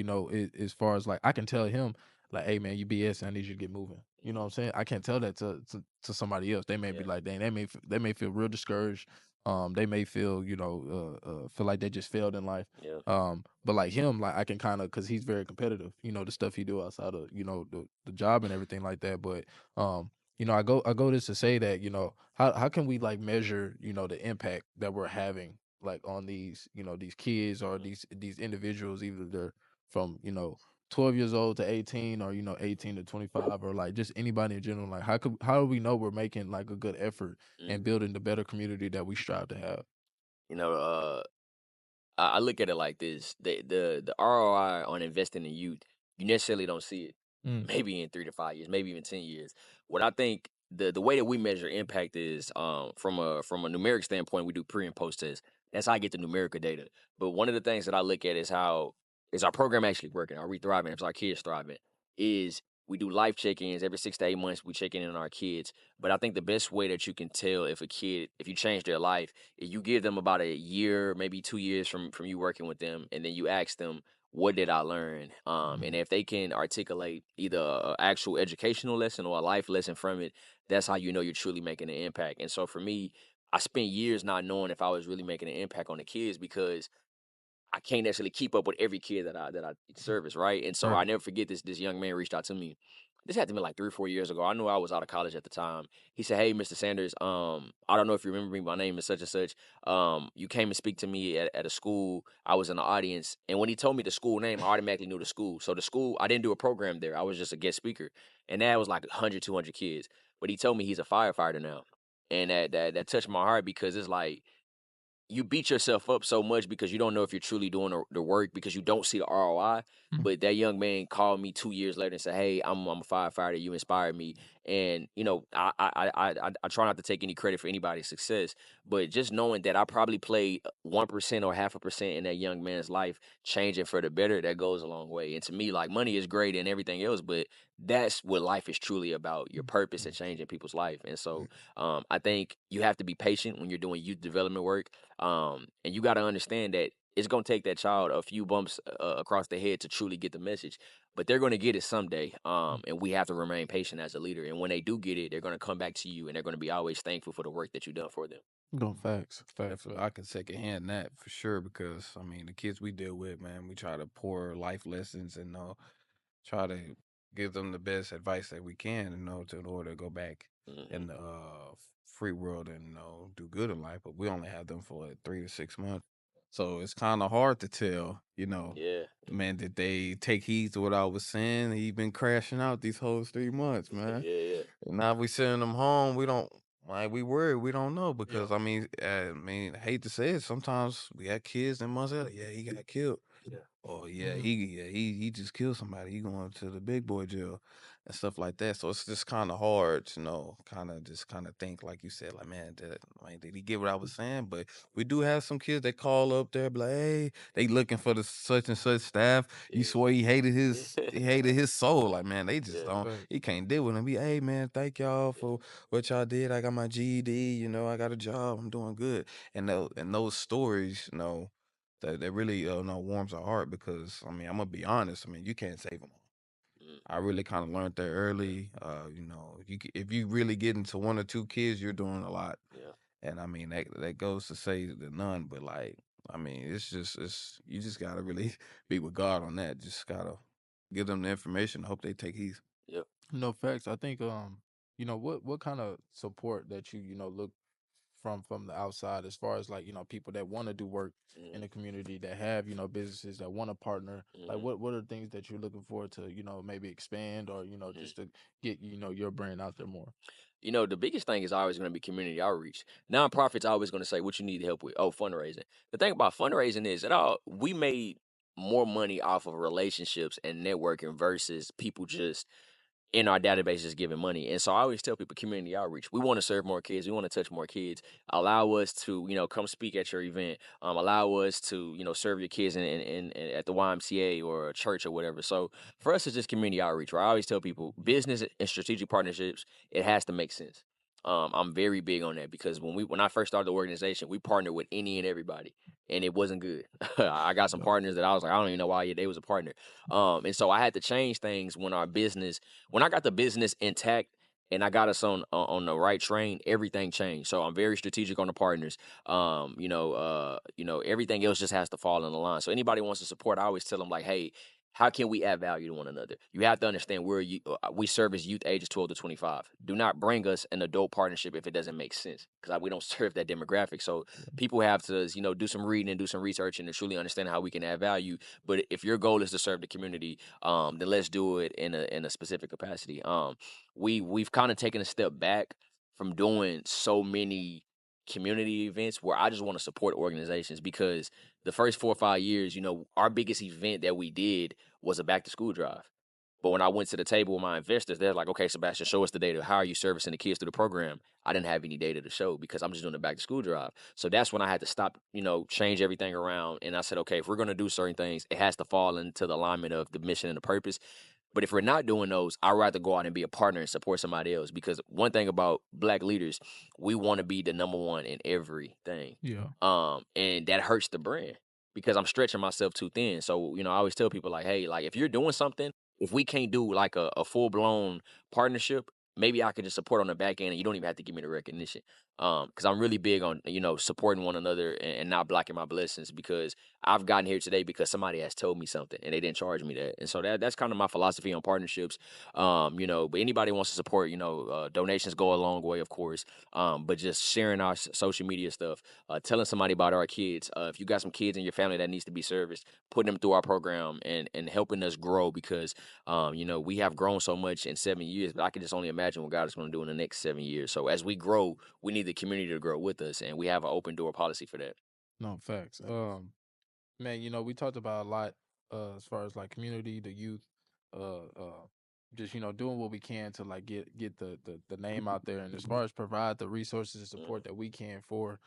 as far as like I can tell him like, hey man, you BS, I need you to get moving, you know what mhm. I'm saying. I can't tell that to somebody else. They may be Yeah. like, dang, they may feel real discouraged. They may feel feel like they just failed in life. Yeah. But like him, like I can kind of, because he's very competitive, the stuff he do outside of the job and everything like that. But I go this to say that how can we like measure the impact that we're having like on these kids or Mhm. these individuals, either they're from 12 years old to 18, or 18 to 25, or like just anybody in general. Like how do we know we're making like a good effort and Mm. building the better community that we strive to have? You know, I look at it like this: the ROI on investing in youth, you necessarily don't see it. Mm, Maybe in 3 to 5 years, maybe even 10 years. What I think the way that we measure impact is from a numeric standpoint, we do pre and post tests. That's how I get the numerical data. But one of the things that I look at is how is our program actually working? Are we thriving? Is our kids thriving? is we do life check-ins every 6 to 8 months. We check in on our kids, but I think the best way that you can tell if a kid, if you change their life, is you give them about a year, maybe 2 years from you working with them, and then you ask them, what did I learn? And if they can articulate either an actual educational lesson or a life lesson from it, that's how you know you're truly making an impact. And so for me, I spent years not knowing if I was really making an impact on the kids because I can't necessarily keep up with every kid that I service, right? And so I Right. never forget this young man reached out to me. This had to be like 3 or 4 years ago. I knew I was out of college at the time. He said, "Hey, Mr. Sanders, I don't know if you remember me. My name is such and such. You came and speak to me at a school. I was in the audience, and when he told me the school name, I automatically knew the school. So the school, I didn't do a program there. I was just a guest speaker, and that was like 100, 200 kids. But he told me he's a firefighter now, and that touched my heart because it's like you beat yourself up so much because you don't know if you're truly doing the work because you don't see the ROI. Mm. But that young man called me 2 years later and said, "Hey, I'm a firefighter. You inspired me." And I try not to take any credit for anybody's success, but just knowing that I probably played 1% or 0.5% in that young man's life, changing for the better, that goes a long way. And to me, like money is great and everything else, but that's what life is truly about: your purpose and changing people's life. And so, I think you have to be patient when you're doing youth development work, and you got to understand that it's going to take that child a few bumps across the head to truly get the message, but they're going to get it someday. And we have to remain patient as a leader. And when they do get it, they're going to come back to you and they're going to be always thankful for the work that you've done for them. No, facts, facts, Definitely, I facts. can secondhand that for sure because I mean the kids we deal with, man, we try to pour life lessons and try to give them the best advice that we can, in order to go back Hmm. in the free world and do good in life. But we only have them for like 3 to 6 months, so it's kind of hard to tell. Yeah. Man, did they take heed to what I was saying? He been crashing out these whole 3 months, man. Yeah. Yeah. And now we sending them home. We don't like we worried. We don't know Yeah. because I hate to say it. Sometimes we got kids and months later, yeah, he got killed. Yeah. Oh yeah, Mhm. he just killed somebody. He going to the big boy jail and stuff like that. So it's just kind of hard to kind of think like you said, like man, did he get what I was saying? But we do have some kids that call up there, be like, hey, they looking for the such and such staff. You Yeah. swear he hated his soul. Like man, they just Yeah. don't. Facts. He can't deal with him. Be hey man, thank y'all Yeah. for what y'all did. I got my GED. I got a job. I'm doing good. And those stories, that really warms our heart because I mean I'm gonna be honest. I mean you can't save them all. Mm. I really kind of learned that Yeah. early. If you really get into one or two kids, you're doing a lot. Yeah. And I mean that goes to say the none, but like I mean it's you just gotta really be with God on that. Just gotta give them the information. Hope they take heed. Yeah. No, facts. I think what kind of support that look from the outside as far as like people that want to do work in Hmm. the community that have businesses that want to partner, like Hmm. what are the things that you're looking for to maybe expand or Hmm. just to get your brand out there more. The biggest thing is always going to be community outreach. Nonprofits always going to say, "What you need help with?" Oh, fundraising. The thing about fundraising is that we made more money off of relationships and networking versus people just in our databases giving money. And so I always tell people community outreach. We want to serve more kids. We want to touch more kids. Allow us to, come speak at your event. Allow us to, serve your kids at the YMCA or a church or whatever. So for us, it's just community outreach. Where I always tell people business and strategic partnerships, it has to make sense. I'm very big on that because when I first started the organization, we partnered with any and everybody, and it wasn't good. I got some No. partners that I was like, I don't even know why they was a partner. And so I had to change things when I got the business intact and I got us on the right train, everything changed. So I'm very strategic on the partners. Everything else just has to fall in the line. So anybody wants to support, I always tell them like, hey, how can we add value to one another? You have to understand we service youth ages 12 to 25. Do not bring us an adult partnership if it doesn't make sense because we don't serve that demographic. So people have to, do some reading and do some research and to truly understand how we can add value. But if your goal is to serve the community, then let's do it in a specific capacity. We've kind of taken a step back from doing so many community events where I just want to support organizations because the first 4 or 5 years, our biggest event that we did was a back to school drive. But when I went to the table with my investors, they're like, okay, Sebastian, show us the data. How are you servicing the kids through the program? I didn't have any data to show because I'm just doing the back to school drive. So that's when I had to stop, change everything around. And I said, okay, if we're going to do certain things, it has to fall into the alignment of the mission and the purpose. But if we're not doing those, I'd rather go out and be a partner and support somebody else. Because one thing about black leaders, we want to be the number one in everything. Yeah. And that hurts the brand because I'm stretching myself too thin. So, I always tell people like, hey, like if you're doing something, if we can't do like a full blown partnership, maybe I could just support on the back end and you don't even have to give me the recognition. Because I'm really big on, supporting one another and not blocking my blessings because I've gotten here today because somebody has told me something and they didn't charge me that. And so that's kind of my philosophy on partnerships. But anybody wants to support, donations go a long way, of course. But just sharing our social media stuff, telling somebody about our kids. If you got some kids in your family that needs to be serviced, putting them through our program and helping us grow because, we have grown so much in 7 years, but I can just only imagine what God is going to do in the next 7 years. So as we grow, we need the community to grow with us, and we have an open door policy for that. No, facts. Facts. Man, we talked about a lot as far as like community, the youth, just doing what we can to like get the name out there, and as far as provide the resources and support that we can for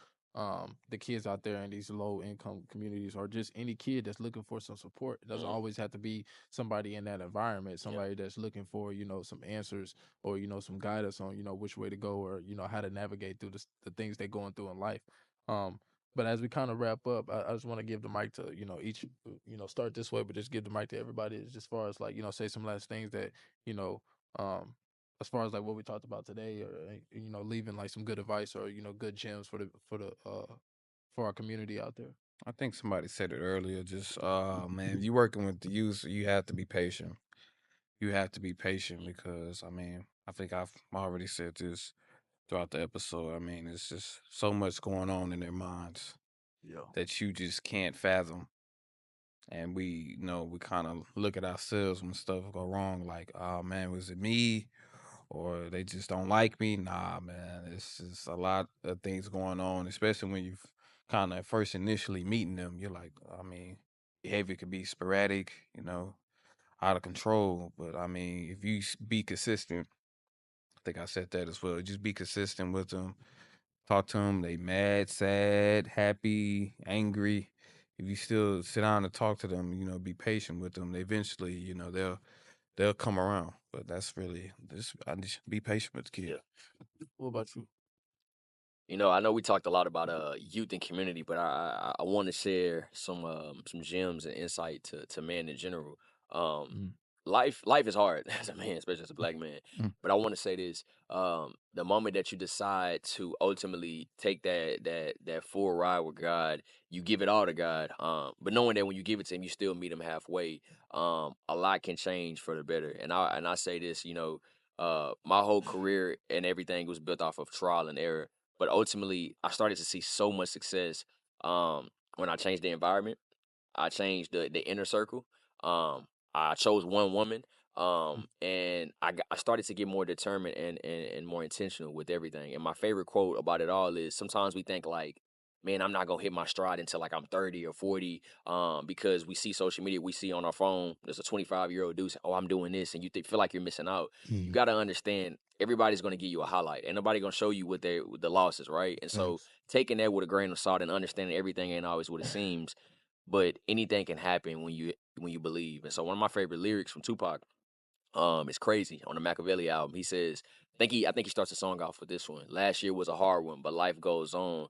the kids out there in these low income communities, or just any kid that's looking for some support. It doesn't always have to be somebody in that environment, somebody that's looking for some answers or some guidance on which way to go, or how to navigate through the things they're going through in life. um but as we kind of wrap up, I just want to give the mic to, each, start this way, but just give the mic to everybody as far as like, say some last things that, you know, um, as far as like what we talked about today, or, leaving like some good advice or, good gems for our community out there. I think somebody said it earlier. Just man, if you're working with the youth, you have to be patient. You have to be patient because I mean, I think I've already said this throughout the episode. I mean, it's just so much going on in their minds Yeah. that you just can't fathom. And we kind of look at ourselves when stuff go wrong, like, oh man, was it me? Or they just don't like me? Nah, man, it's just a lot of things going on, especially when you kind of first initially meeting them. You're like, I mean, behavior could be sporadic, out of control. But I mean, if you be consistent, I think I said that as well. Just be consistent with them. Talk to them. They mad, sad, happy, angry. If you still sit down and talk to them, be patient with them. Eventually, they'll come around. But that's really this. I just be patient with the kid. Yeah. What about you? I know we talked a lot about youth and community, but I want to share some gems and insight to men in general. Um, Mm. life is hard as a man, especially as a black man. Mm. But I want to say this: the moment that you decide to ultimately take that full ride with God, you give it all to God. But knowing that when you give it to Him, you still meet Him halfway. A lot can change for the better. And I say this, my whole career and everything was built off of trial and error. But ultimately, I started to see so much success when I changed the environment. I changed the inner circle. I chose one woman, and I started to get more determined and more intentional with everything. And my favorite quote about it all is sometimes we think like, man, I'm not gonna hit my stride until like I'm 30 or 40, because we see social media, we see on our phone, there's a 25-year-old dude saying, oh, I'm doing this, and you feel like you're missing out. You got to understand, everybody's gonna give you a highlight, and nobody gonna show you what the losses, right? And so Facts. taking that with a grain of salt and understanding everything ain't always what it seems, but anything can happen when you believe. And so one of my favorite lyrics from Tupac, is Crazy on the Machiavelli album. He says, I think he starts the song off with this one. Last year was a hard one, but life goes on.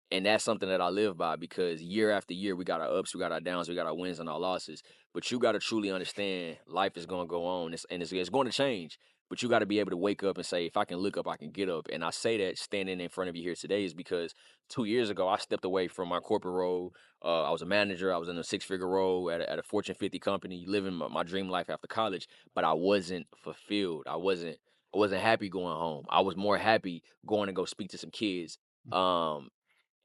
And that's something that I live by because year after year, we got our ups, we got our downs, we got our wins and our losses. But you got to truly understand life is going to go on, and it's going to change. But you got to be able to wake up and say, if I can look up, I can get up. And I say that standing in front of you here today is because 2 years ago, I stepped away from my corporate role. I was a manager. I was in a six-figure role at a Fortune 50 company, living my dream life after college. But I wasn't fulfilled. I wasn't happy going home. I was more happy going to go speak to some kids. Um,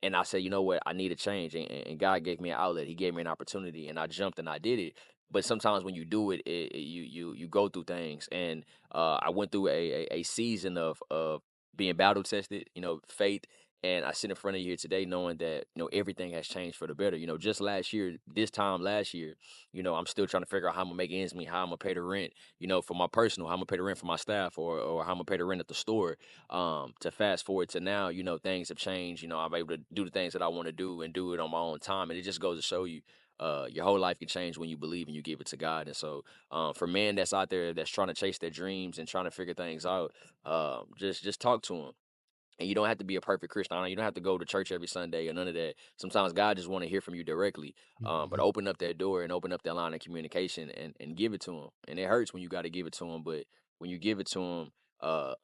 and I said, you know what, I need a change. And God gave me an outlet. He gave me an opportunity, and I jumped and I did it. But sometimes when you do it, you go through things. And I went through a season of being battle tested, faith. And I sit in front of you here today knowing that, everything has changed for the better. Just last year, this time last year, I'm still trying to figure out how I'm going to make ends meet, how I'm going to pay the rent, for my personal, how I'm going to pay the rent for my staff, or how I'm going to pay the rent at the store. To fast forward to now, things have changed. I'm able to do the things that I want to do and do it on my own time. And it just goes to show you, Your whole life can change when you believe and you give it to God. And so, for men that's out there that's trying to chase their dreams and trying to figure things out, just talk to them. And you don't have to be a perfect Christian. You don't have to go to church every Sunday or none of that. Sometimes God just want to hear from you directly. But open up that door and open up that line of communication and give it to him. And it hurts when you got to give it to him, but when you give it to him,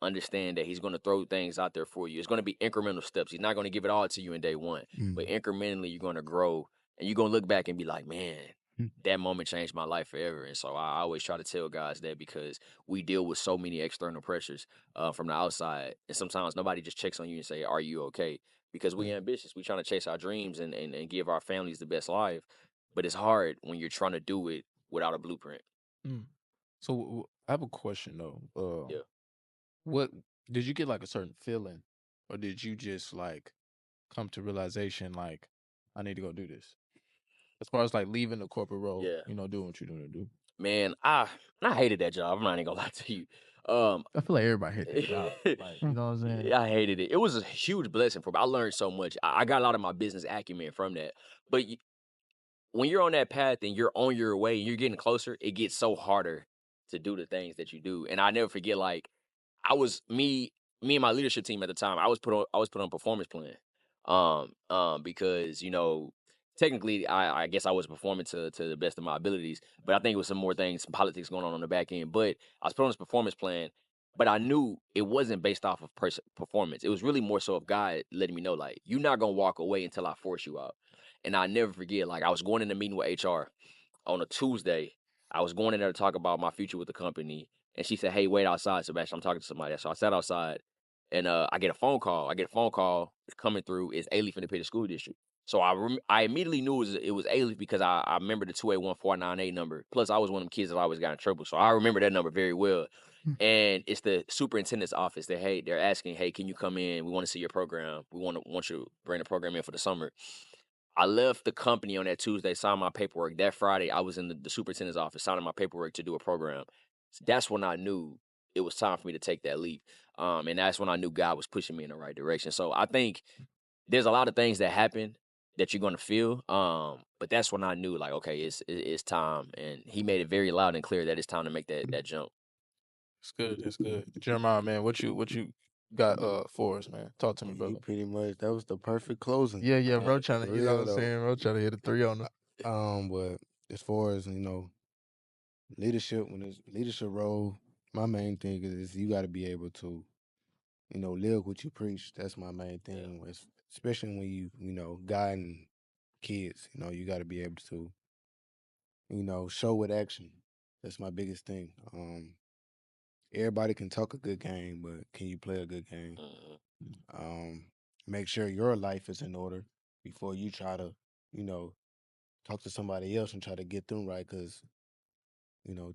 understand that he's going to throw things out there for you. It's going to be incremental steps. He's not going to give it all to you in day one, but incrementally you're going to grow and you're going to look back and be like, man, that moment changed my life forever. And so I always try to tell guys that because we deal with so many external pressures from the outside. And sometimes nobody just checks on you and say, are you okay? Because we ambitious. We trying to chase our dreams and give our families the best life. But it's hard when you're trying to do it without a blueprint. So I have a question though. Yeah. What did you get like a certain feeling, or did you just like come to realization like I need to go do this? As far as like leaving the corporate role, Yeah. doing what you're doing to do. Man, I hated that job. I'm not even gonna lie to you. I feel like everybody hate that job. Like, you know what I'm saying? I hated it. It was a huge blessing for me. I learned so much. I got a lot of my business acumen from that. But when you're on that path and you're on your way and you're getting closer, it gets so harder to do the things that you do. And I never forget, like, I was me and my leadership team at the time. I was put on a performance plan, because technically I guess I was performing to the best of my abilities, but I think it was some more things, some politics going on the back end. But I was put on this performance plan, but I knew it wasn't based off of performance. It was really more so of God letting me know, like, you're not gonna walk away until I force you out. And I never forget, like, I was going in a meeting with HR on a Tuesday. I was going in there to talk about my future with the company. And she said, hey, wait outside, Sebastian. I'm talking to somebody. So I sat outside and I get a phone call. It's coming through. It's Ailey from the Petty School District. So I immediately knew it was Ailey because I remember the 281-498 number. Plus, I was one of them kids that always got in trouble. So I remember that number very well. And it's the superintendent's office. They're asking, hey, can you come in? We want to see your program. We want you to bring the program in for the summer. I left the company on that Tuesday, signed my paperwork. That Friday, I was in the superintendent's office signing my paperwork to do a program. So that's when I knew it was time for me to take that leap. And that's when I knew God was pushing me in the right direction. So I think there's a lot of things that happen that you're going to feel. But that's when I knew, like, okay, it's time. And he made it very loud and clear that it's time to make that jump. It's good. It's good. Jeremiah, man, what you got for us, man? Talk to me, brother. Pretty much that was the perfect closing. Yeah, bro, trying to, For you know what I'm real, though. saying, bro, trying to hit a 3 on the. But as far as leadership, when it's leadership role, my main thing is you got to be able to, live what you preach. That's my main thing. Especially when you guiding kids. You got to be able to, show with action. That's my biggest thing. Everybody can talk a good game, but can you play a good game? Make sure your life is in order before you try to, talk to somebody else and try to get them right. Because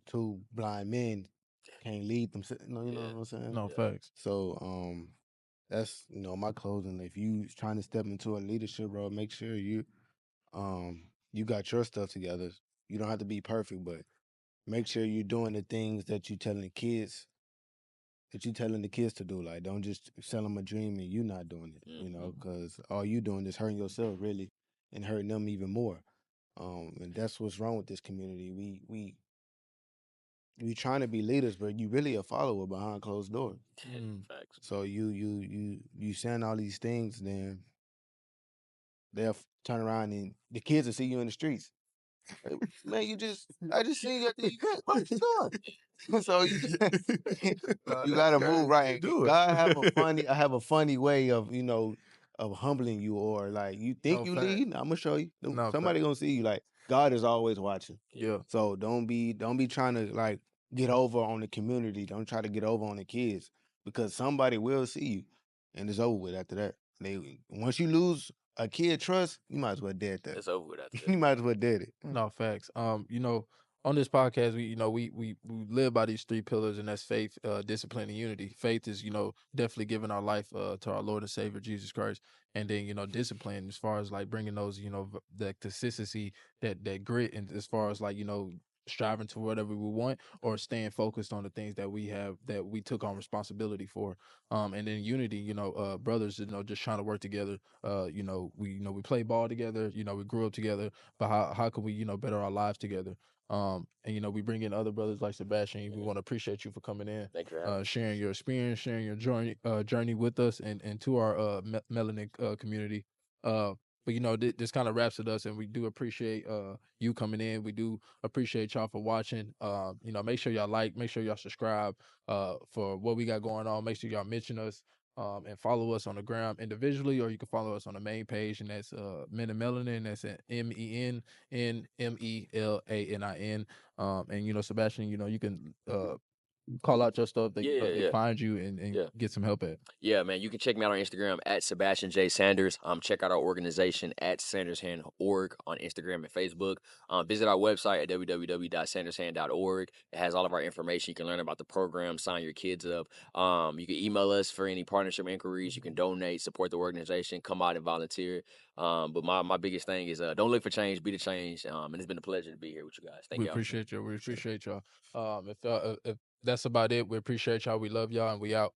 two blind men can't lead them. You know what I'm saying? No, facts. So that's my closing. If you trying to step into a leadership role, make sure you got your stuff together. You don't have to be perfect, but make sure you're doing the things that you telling the kids to do. Like, don't just sell them a dream and you not doing it. Because all you doing is hurting yourself really and hurting them even more. And that's what's wrong with this community. We trying to be leaders, but you really a follower behind closed doors. Facts. So you saying all these things, then they'll turn around and the kids will see you in the streets. Hey, man, I just seen you at the event. What you doing? So you gotta move right. God I have a funny way of of humbling you, or like you think you lead. I'm gonna show you. Somebody gonna see you. Like, God is always watching. Yeah. So don't be trying to like get over on the community. Don't try to get over on the kids, because somebody will see you, and it's over with after that. Once you lose a kid trust, you might as well dead that. It's over with after that. You might as well dead it. No, facts. On this podcast, we live by these 3 pillars, and that's faith, discipline, and unity. Faith is, definitely giving our life to our Lord and Savior Jesus Christ, and then discipline as far as like bringing those, that consistency, that grit, and as far as like striving to whatever we want, or staying focused on the things that we took on responsibility for. And then unity, brothers, just trying to work together. We play ball together, we grew up together, but how can we, better our lives together? And we bring in other brothers like Sebastian. We want to appreciate you for coming in, Thank you for having me. sharing your experience, sharing your journey with us and to our melanin community. But this kind of wraps it up, and we do appreciate you coming in. We do appreciate y'all for watching. Make sure y'all like, make sure y'all subscribe for what we got going on. Make sure y'all mention us. And follow us on the gram individually, or you can follow us on the main page, and that's Men and Melanin. That's at MENNMELANIN. And Sebastian, you can call out your stuff that Yeah, they yeah, find you and yeah. get some help at. Yeah, man, you can check me out on Instagram at Sebastian J. Sanders. Check out our organization at sandershand.org on Instagram and Facebook. Visit our website at www.sandershand.org. It has all of our information. You can learn about the program, sign your kids up. You can email us for any partnership inquiries. You can donate, support the organization, come out and volunteer. But my biggest thing is don't look for change, be the change. And it's been a pleasure to be here with you guys. Thank We y'all. appreciate you. We appreciate y'all. If that's about it, we appreciate y'all. We love y'all, and we out.